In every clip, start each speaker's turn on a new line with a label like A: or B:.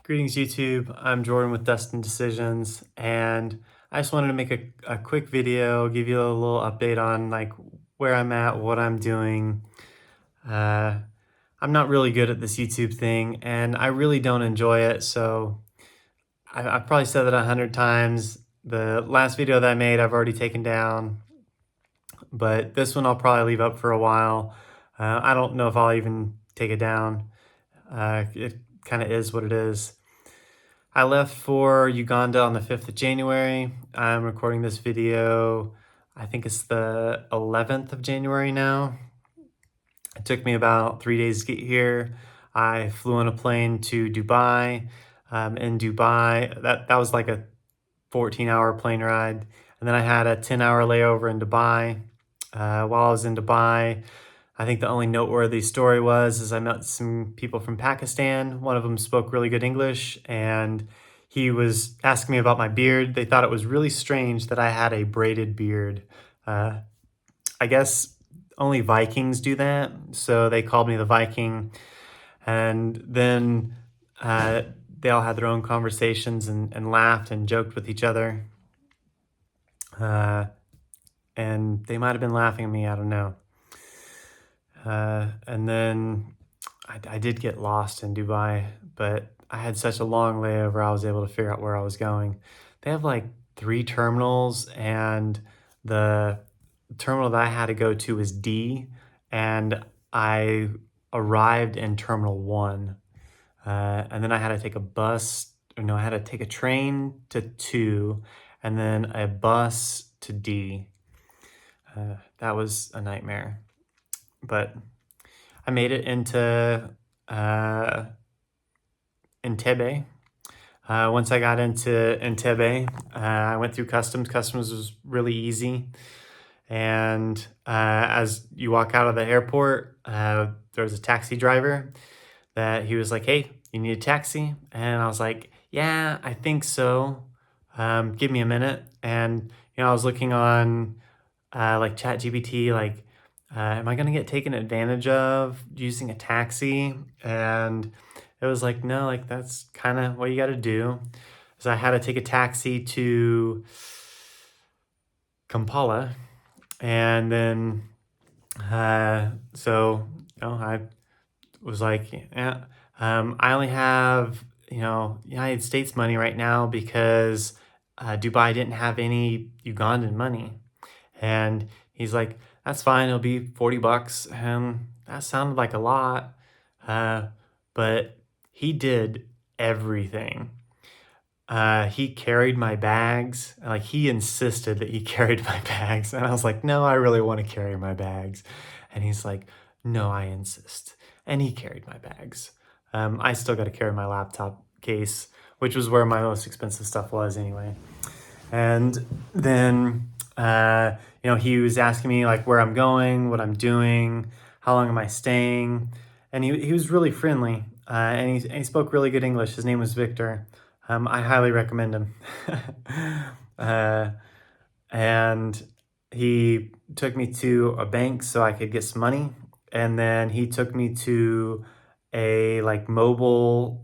A: Greetings YouTube, I'm Jordan with Destin Decisions, and I just wanted to make a quick video, give you a little update on where I'm at, what I'm doing. Uh, I'm not really good at this YouTube thing and I really don't enjoy it, so I've probably said that 100 times. The last video that I made I've already taken down, but this one I'll probably leave up for a while. I don't know if I'll even take it down. It kind of is what it is. I left for Uganda on the 5th of January. I'm recording this video, I think it's the 11th of January now. It took me about 3 days to get here. I flew on a plane to Dubai. In Dubai, that was like a 14-hour plane ride. And then I had a 10-hour layover in Dubai. While I was in Dubai, I think the only noteworthy story is I met some people from Pakistan. One of them spoke really good English, and he was asking me about my beard. They thought it was really strange that I had a braided beard. I guess only Vikings do that, so they called me the Viking. And then they all had their own conversations and laughed and joked with each other. And they might have been laughing at me, I don't know. And then I did get lost in Dubai, but I had such a long layover, I was able to figure out where I was going. They have like 3 terminals, and the terminal that I had to go to was D, and I arrived in Terminal 1. And then I had to take I had to take a train to 2, and then a bus to D. That was a nightmare. But I made it into Entebbe. Once I got into Entebbe, I went through customs. Customs was really easy. And as you walk out of the airport, there was a taxi driver that he was like, "Hey, you need a taxi?" And I was like, "Yeah, I think so. Give me a minute." And I was looking on like ChatGPT, am I gonna get taken advantage of using a taxi? And it was like, no, like that's kind of what you got to do. So I had to take a taxi to Kampala, and then I was like, yeah, I only have United States money right now because Dubai didn't have any Ugandan money. And he's like, "That's fine, it'll be 40 bucks. And that sounded like a lot. But he did everything. He carried my bags. Like, he insisted that he carried my bags. And I was like, "No, I really want to carry my bags." And he's like, "No, I insist." And he carried my bags. I still got to carry my laptop case, which was where my most expensive stuff was anyway. And then, he was asking me like where I'm going, what I'm doing, how long am I staying. And he was really friendly, and he spoke really good English. His name was Victor. I highly recommend him. And he took me to a bank so I could get some money. And then he took me to a mobile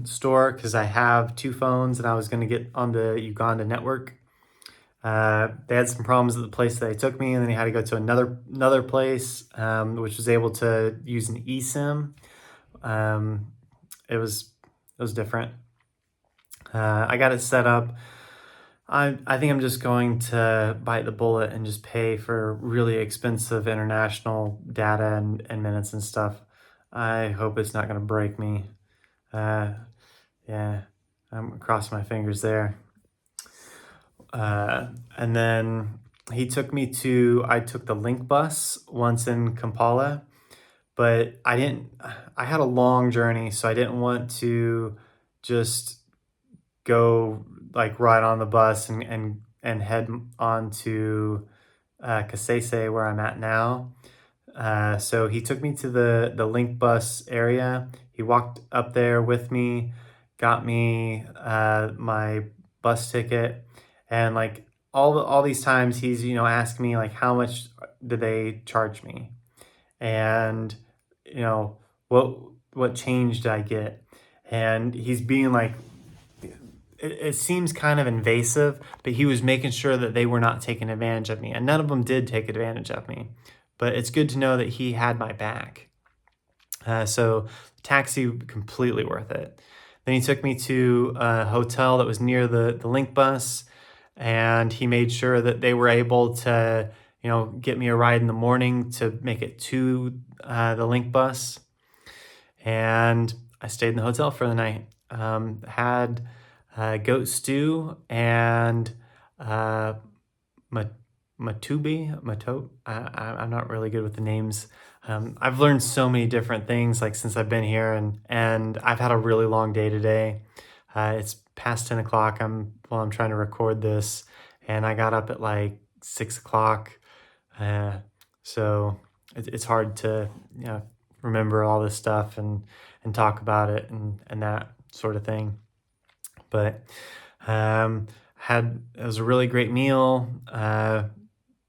A: store because I have 2 phones and I was going to get on the Uganda network. They had some problems at the place that they took me, and then he had to go to another place, which was able to use an eSIM. It was different. I got it set up. I think I'm just going to bite the bullet and just pay for really expensive international data and minutes and stuff. I hope it's not going to break me. Yeah, I'm crossing my fingers there. And then I took the Link bus once in Kampala, but I had a long journey, so I didn't want to just go right on the bus and head on to Kasese, where I'm at now. So he took me to the Link bus area. He walked up there with me, got me my bus ticket, and all these times he's asking me how much did they charge me, and what change did I get. and he's being like, it seems kind of invasive, but he was making sure that they were not taking advantage of me. And none of them did take advantage of me. But it's good to know that he had my back. So taxi, completely worth it. Then he took me to a hotel that was near the Link bus, and he made sure that they were able to, get me a ride in the morning to make it to the Link bus. And I stayed in the hotel for the night. Had goat stew and uh, I'm not really good with the names. I've learned so many different things like since I've been here, and I've had a really long day today. It's past 10 o'clock. I'm trying to record this, and I got up at like 6 o'clock. Uh, so it's hard to remember all this stuff and talk about it and that sort of thing. But it was a really great meal.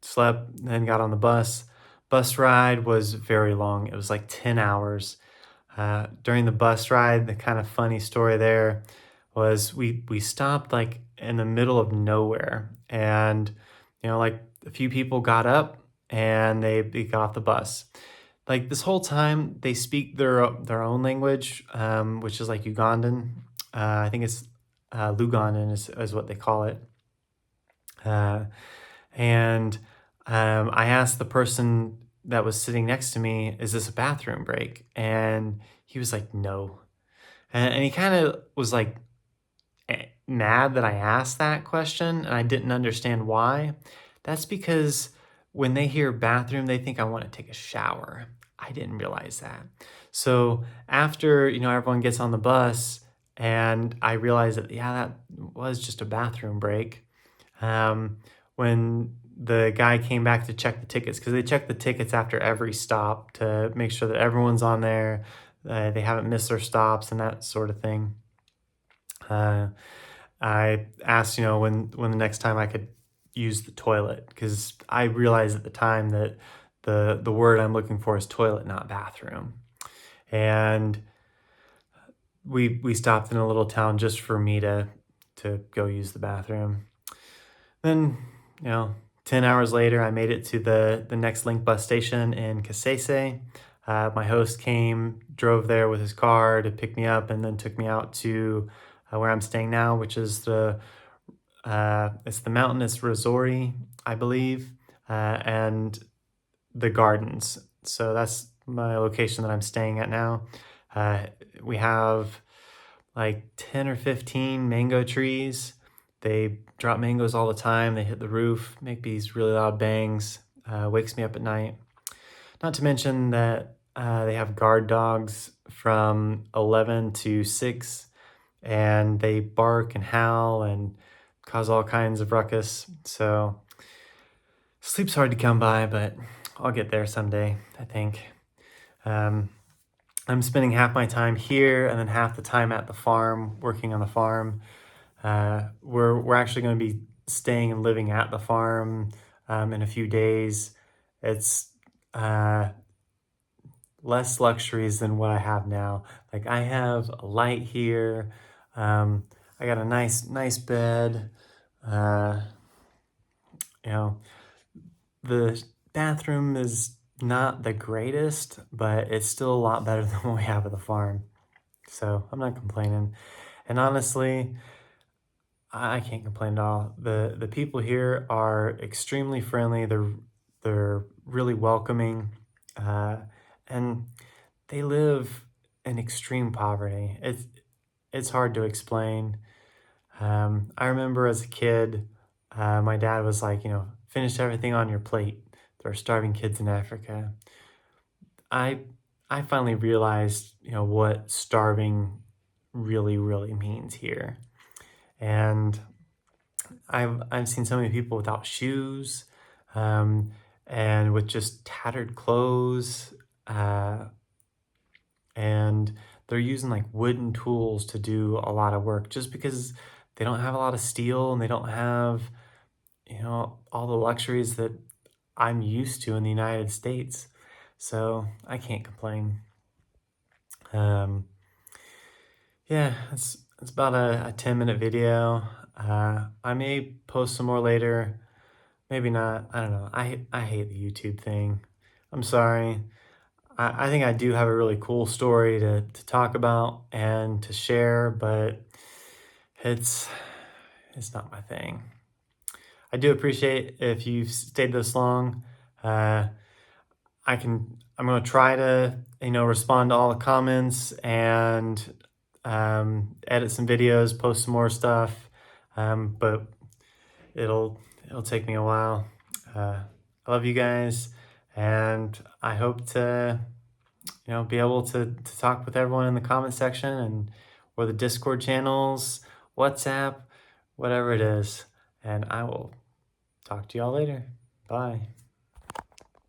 A: Slept, then got on the bus. Bus ride was very long. It was like 10 hours. During the bus ride, the kind of funny story there was we stopped like in the middle of nowhere, and like a few people got up and they got off the bus. Like this whole time, they speak their own language, which is like Ugandan. I think it's Lugandan is what they call it. Uh, and I asked the person that was sitting next to me, "Is this a bathroom break?" And he was like, "No." And he kind of was like mad that I asked that question, and I didn't understand why. That's because when they hear bathroom, they think I want to take a shower. I didn't realize that. So after, everyone gets on the bus and I realized that, yeah, that was just a bathroom break. When the guy came back to check the tickets, because they check the tickets after every stop to make sure that everyone's on there, they haven't missed their stops and that sort of thing. I asked, when the next time I could use the toilet, because I realized at the time that the word I'm looking for is toilet, not bathroom. And we stopped in a little town just for me to go use the bathroom. Then, 10 hours later, I made it to the next Link bus station in Kasese. My host drove there with his car to pick me up, and then took me out to where I'm staying now, which is it's the Mountainous Resort, I believe, and the gardens. So that's my location that I'm staying at now. We have like 10 or 15 mango trees. They drop mangoes all the time. They hit the roof, make these really loud bangs, wakes me up at night. Not to mention that they have guard dogs from 11 to 6, and they bark and howl and cause all kinds of ruckus. So sleep's hard to come by, but I'll get there someday, I think. I'm spending half my time here and then half the time at the farm, working on the farm. We're actually going to be staying and living at the farm in a few days. It's less luxuries than what I have now. Like I have a light here. I got a nice bed. Uh, you know, the bathroom is not the greatest, but it's still a lot better than what we have at the farm. So I'm not complaining. And honestly, I can't complain at all. The people here are extremely friendly. They're really welcoming, and they live in extreme poverty. It's hard to explain. I remember as a kid, my dad was like, finish everything on your plate. There are starving kids in Africa. I I finally realized, what starving really means here. And I've seen so many people without shoes, um, and with just tattered clothes, uh, and they're using like wooden tools to do a lot of work just because they don't have a lot of steel and they don't have, all the luxuries that I'm used to in the United States. So I can't complain. Um, yeah, it's about a 10-minute video. I may post some more later. Maybe not. I don't know. I hate the YouTube thing. I'm sorry. I think I do have a really cool story to talk about and to share, but it's it's not my thing. I do appreciate if you've stayed this long. Uh, I'm gonna try to, respond to all the comments and edit some videos, post some more stuff. But it'll take me a while. I love you guys, and I hope to, be able to talk with everyone in the comment section and or the Discord channels, WhatsApp, whatever it is. And I will talk to y'all later. Bye.